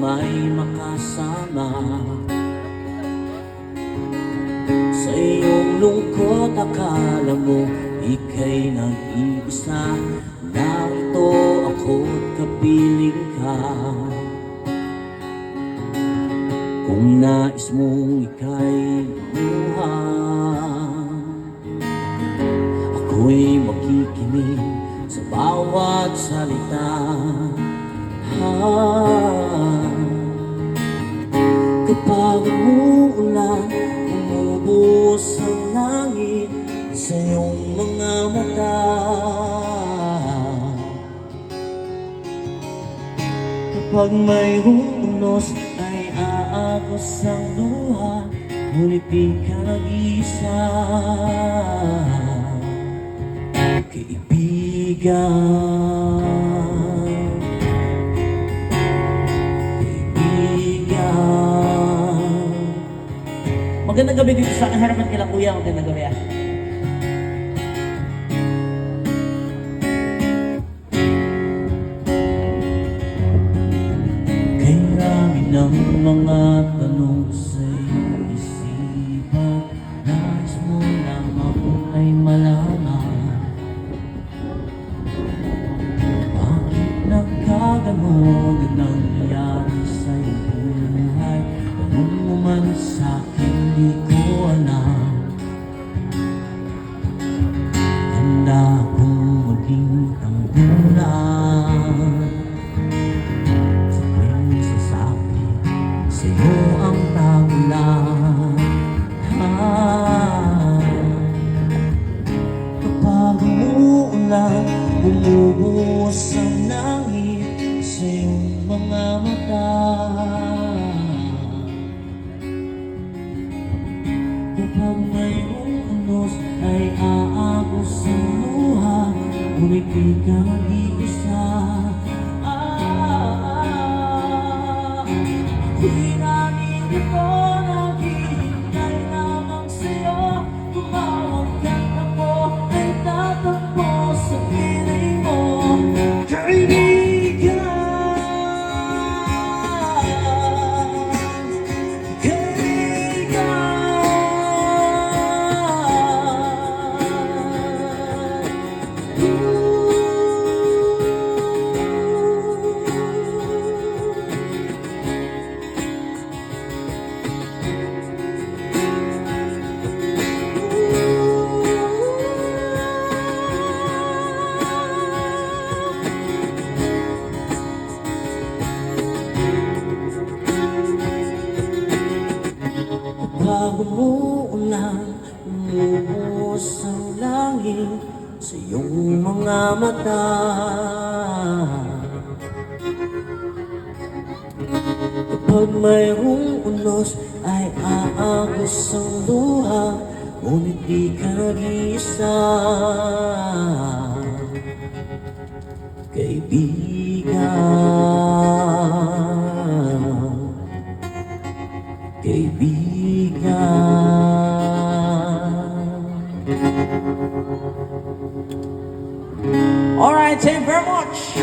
may makasama sa iyong lungkot. Akala mo ika'y nag-iisa, narito ako't kapiling ka. Kung nais mong ika'y lumuha, ako'y makikinig sa bawat salita. Kapag umuulan, umubos ang langit sa iyong mga mata. Kapag mayroong unos ay aagos ang luha, ngunit di ka nag-isa. Magandang gabi dito sa harapan kila Kuya. Magandang gabi ah. Kay rami ng mga tanong sa iyong isipan, nais mo lamang ay malaman bakit nagkaganon ang nangyayari sa iyong buhay. Tanong mo man sa'kin, di ko alam. Handa akong maging tanggulan sa tuwing sasabi sa'yo ang tagulan. Kapag umuulan, bumubuhos ang langit sa iyong mga mata. Kapag mayroong unos ay aagos ang luha, ngunit di ka mag-iisa. Ako'y nandito, naghihintay lamang sa'yo. Tumawag ka ako, ay tatakbo sa piling mo. Kaibigan, pag umuulan, umubos ang langit sa iyong mga mata. Kapag mayroong unos ay aagos ang luha, ngunit di ka nag-iisa. Kaibigan, alright, thank you very much.